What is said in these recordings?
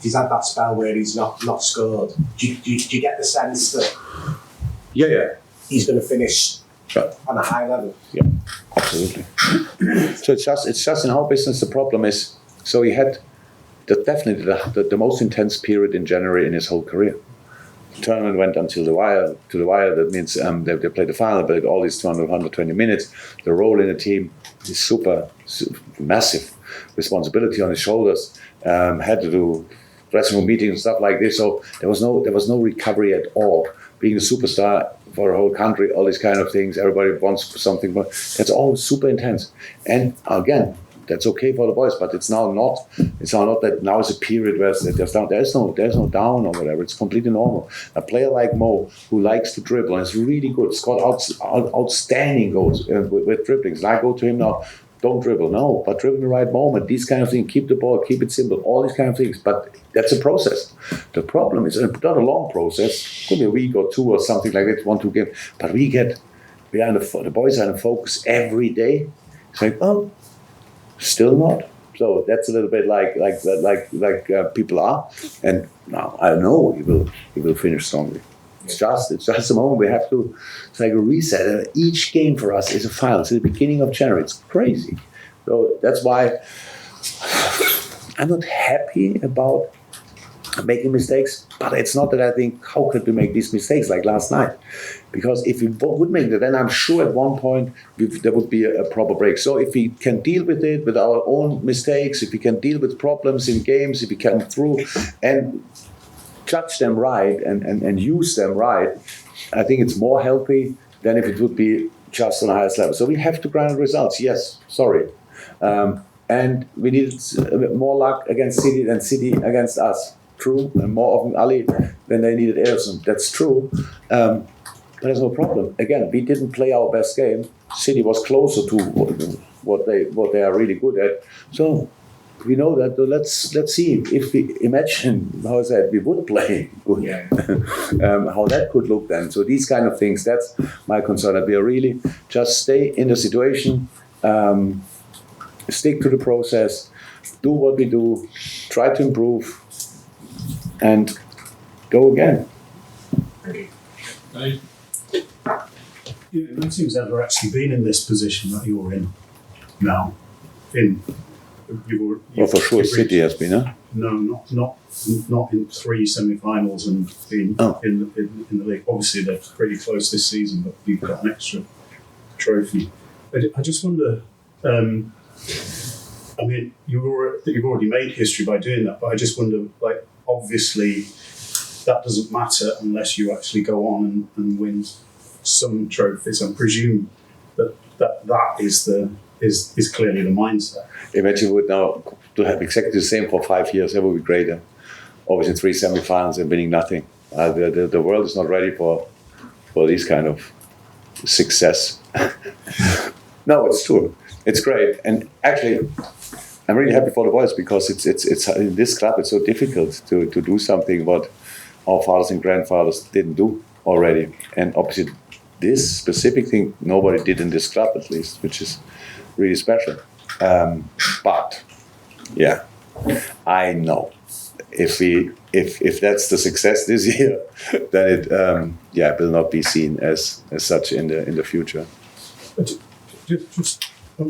he's had that spell where he's not scored. Do you get the sense that he's going to finish on a high level? Yeah, absolutely. So it's just in our business. The problem is, so he had definitely the most intense period in January in his whole career. The tournament went until the wire. That means they played the final, but all these 120 minutes. The role in the team is super massive responsibility on his shoulders. Had to do dressing room meetings and stuff like this. So there was no recovery at all. Being a superstar for a whole country, all these kind of things. Everybody wants something, but that's all super intense. And again, that's okay for the boys, but it's now not. It's now not that now is a period where there's no down or whatever. It's completely normal. A player like Mo, who likes to dribble and is really good, scored outstanding goals with dribblings. And I go to him now. Don't dribble, no, but dribble in the right moment. These kind of things. Keep the ball, keep it simple. All these kind of things. But that's a process. The problem is not a long process. Could be a week or two or something like that. 1-2 games. But the boys are in focus every day. It's like, oh, still not. So that's a little bit like people are. And now I know he will finish strongly. It's just a moment we have to. It's like a reset. Each game for us is a final. It's the beginning of January. It's crazy. So that's why I'm not happy about making mistakes. But it's not that I think, how could we make these mistakes like last night? Because if we would make it, then I'm sure at one point there would be a proper break. So if we can deal with it, with our own mistakes, if we can deal with problems in games, if we come through and judge them right and use them right, I think it's more healthy than if it would be just on the highest level. So we have to grind results. Yes, sorry. And we needed more luck against City than City against us. True. And more often Ali than they needed Ederson. That's true. But there's no problem. Again, we didn't play our best game. City was closer to what they are really good at. So we know that. So let's see if we imagine we would play good, how that could look then. So these kind of things, that's my concern. That we are really just stay in the situation, stick to the process, do what we do, try to improve, and go again. No team's ever actually been in this position that you're in now. Well, for sure, City has been, huh? No, not in 3 semi-finals and being in the league. Obviously, they're pretty close this season, but you've got an extra trophy. I just wonder. I mean, you've already made history by doing that, but I just wonder. Like, obviously, that doesn't matter unless you actually go on and win some trophies. I presume that is clearly the mindset. Imagine would now to have exactly the same for 5 years. That would be great. Always in 3 semi-finals and winning nothing. The world is not ready for this kind of success. No, it's true. It's great, and actually, I'm really happy for the boys because it's in this club. It's so difficult to do something what our fathers and grandfathers didn't do already, and obviously, this specific thing nobody did in this club at least, which is really special. But yeah, I know if that's the success this year, then it will not be seen as such in the future. Just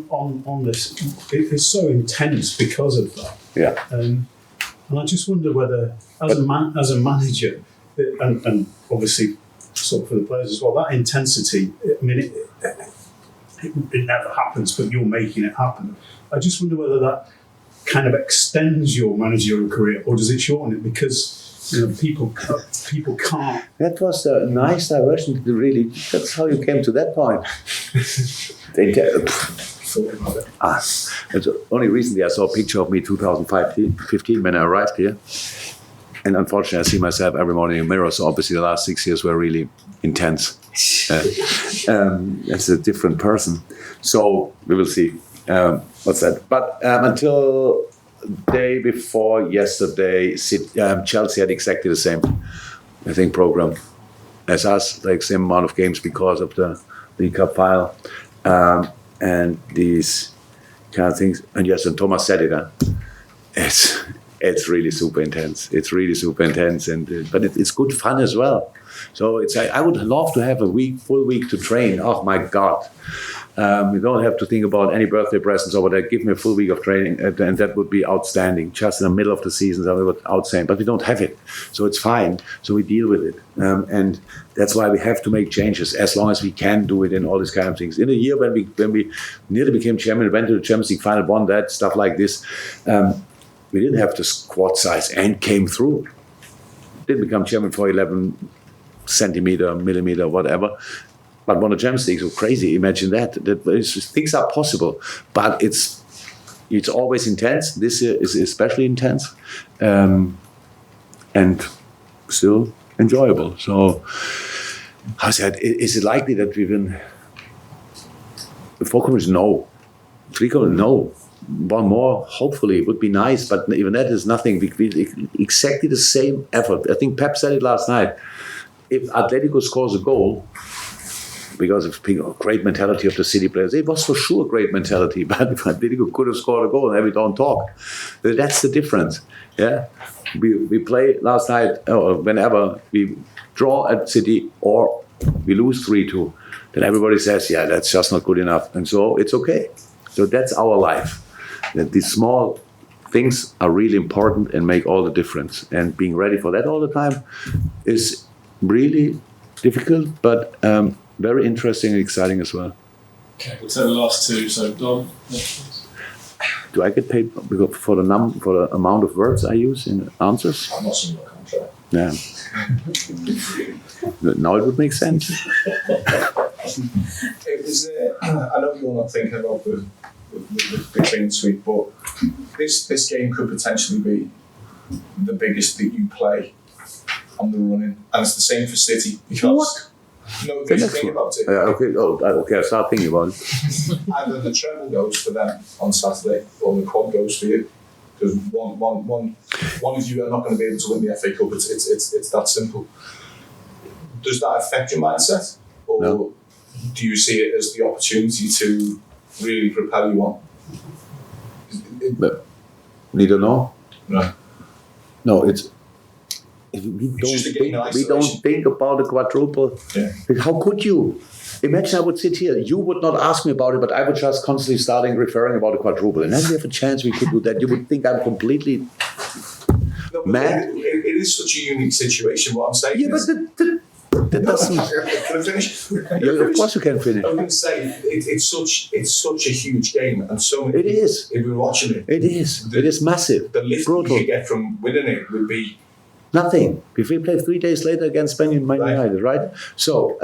on this, it's so intense because of that. Yeah. And I just wonder whether, as a manager, and obviously sort of for the players as well, that intensity. I mean, it never happens, but you're making it happen. I just wonder whether that kind of extends your managerial career, or does it shorten it? Because people can't. That was a nice diversion. That's how you came to that point. Thought about it. It's only recently I saw a picture of me 2015 when I arrived here. And unfortunately, I see myself every morning in the mirror. So obviously the last 6 years were really intense. As a different person. So we will see what's that. But until day before yesterday, Chelsea had exactly the same, I think, program as us, like same amount of games because of the League Cup final. And these kind of things. And yes, and Thomas said it. It's really super intense. It's really super intense, and but it's good fun as well. So I would love to have a full week to train. Oh my God. You don't have to think about any birthday presents or whatever. Give me a full week of training, and that would be outstanding. Just in the middle of the season, that would be outstanding. But we don't have it, so it's fine. So we deal with it, and that's why we have to make changes as long as we can do it in all these kind of things. In a year when we nearly became champion, went to the Champions League final, won that stuff like this, we didn't have the squad size and came through. Didn't become champion for 11 centimeter, millimeter, whatever. But won the Champions League, so crazy. Imagine that. Things are possible, but it's always intense. This year is especially intense, and still enjoyable. So, I said, is it likely that we win? 4 corners, no. 3 corners, no. 1 more, hopefully, would be nice, but even that is nothing. We exactly the same effort. I think Pep said it last night. If Atletico scores a goal, because of great mentality of the City players, it was for sure a great mentality, but if Atletico could have scored a goal, and we don't talk. That's the difference. Yeah, we play last night, or whenever we draw at City or we lose 3-2, then everybody says, yeah, that's just not good enough, and so it's okay. So that's our life. That these small things are really important and make all the difference. And being ready for that all the time is really difficult, but very interesting and exciting as well. Okay, we'll take the last 2. So, Don. Do I get paid for the amount of words I use in answers? I'm not seeing your contract. Yeah. Now it would make sense. It was. I know you're not thinking about the clean sweep, but this game could potentially be the biggest that you play on the running, and it's the same for City because. What? No, think about it. Okay. I start thinking about it. Either the treble goes for them on Saturday, or the quad goes for you. Because one of you are not going to be able to win the FA Cup. It's that simple. Does that affect your mindset, or No. do you see it as the opportunity to really propel you on? But neither no. No. No, we don't think about the quadruple. Yeah. How could you? Imagine I would sit here. You would not ask me about it, but I would just constantly referring about the quadruple. And then we have a chance we could do that. You would think I'm completely mad. It is such a unique situation. What I'm saying. Yeah, but that doesn't. Can I finish? Yeah, of course you can finish. I was going to say it's such a huge game, and so many. It is. If we're watching it, It is massive. the lift Brutal. you get from winning it would be. Nothing. If we play 3 days later against Man United, right? So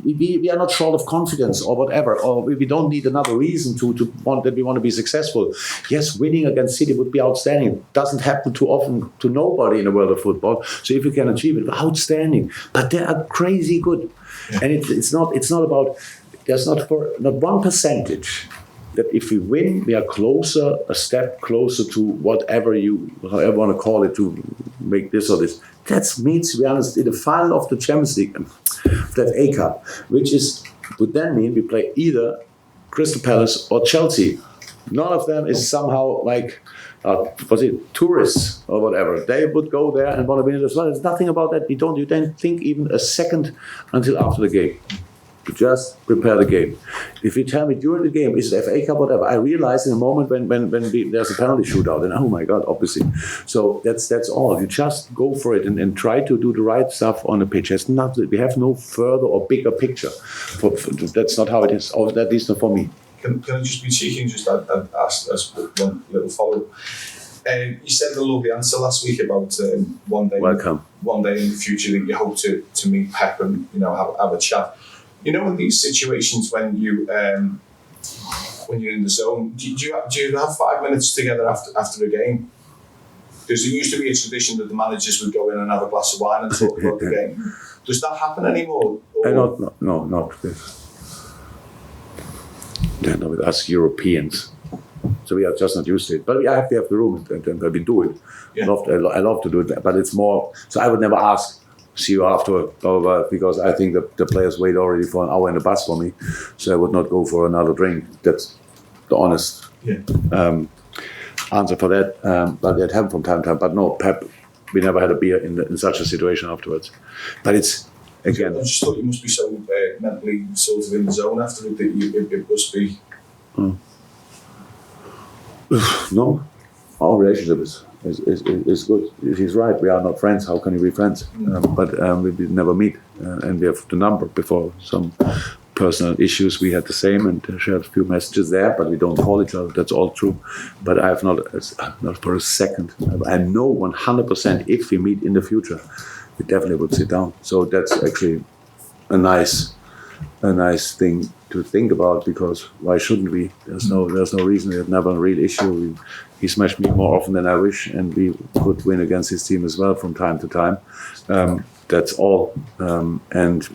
we are not short of confidence or whatever, or we don't need another reason to want that we want to be successful. Yes, winning against City would be outstanding. It doesn't happen too often to nobody in the world of football. So if you can achieve it, outstanding. But they are crazy good, and it's not about. There's not one percentage. That if we win, we are a step closer to however you want to call it, to make this or this. That means we are in the final of the Champions League, that FA Cup, which would then mean we play either Crystal Palace or Chelsea. None of them is somehow like, tourists or whatever. They would go there and want to win it as well. There's nothing about that. You don't think even a second until after the game. Just prepare the game. If you tell me during the game, is it FA Cup, whatever, I realize in a moment when there's a penalty shootout, and oh my God, obviously. So that's all. You just go for it and try to do the right stuff on the pitch. We have no further or bigger picture. That's not how it is, or at least not for me. Can I just be cheeky and just ask one little follow-up? You said a lovely answer last week about one day in the future that you hope to meet Pep and have a chat. You know, in these situations when you're in the zone, do you have 5 minutes together after a game? Because there used to be a tradition that the managers would go in and have a glass of wine and talk about the game. Does that happen anymore? No, not with us Europeans. So we are just not used to it. But we have to have the room and we do it. Yeah. I love to do it, but it's more. So I would never ask. See you after, because I think the players wait already for an hour in the bus for me, so I would not go for another drink. That's the honest. Yeah. answer for that. But it happened from time to time. But no, Pep, we never had a beer in such a situation afterwards. But it's, again... I just thought you must be so mentally sort of in the zone after it that it must be... No, our relationship is good. He's right, we are not friends. How can you be friends? But we never meet. And we have the number before some personal issues. We had the same and shared a few messages there, but we don't call each other. That's all true. But I have not for a second. I know 100% if we meet in the future, we definitely would sit down. So that's actually a nice thing to think about, because why shouldn't we? There's no reason. We have never a real issue. He smashed me more often than I wish, and we could win against his team as well from time to time. That's all. And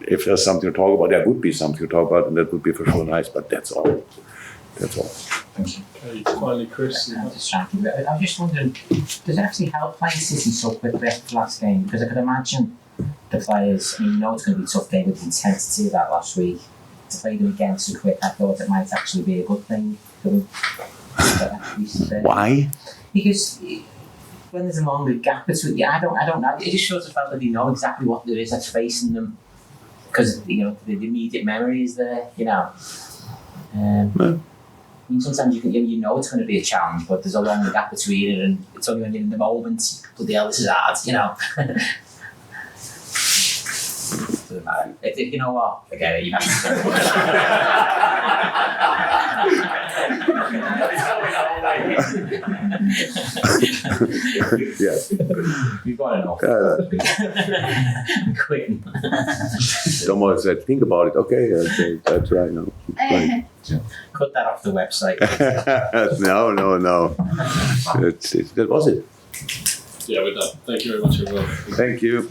if there's something to talk about, there would be something to talk about, and that would be for sure nice. But that's all. That's all. Thank you. Okay, finally, Chris. I was just wondering, does it actually help playing City so quickly after the last game? Because I could imagine the players, I mean, you know it's going to be a tough game with the intensity of that last week. To play them again so quick, I thought it might actually be a good thing for them. Why? Because when there's a longer gap between, I don't know. It just sort of felt that they know exactly what there is that's facing them, because the immediate memory is there. I mean, sometimes you know it's going to be a challenge, but there's a longer gap between it, and it's only when you're in the moment. But this is hard, Doesn't matter. You know what? Forget it. You have Yeah. You've got enough. Quitting. Someone said, think about it. Okay, that's right. No. Cut that off the website. No. That was it. Yeah, we're done. Thank you very much, everyone. Thank you.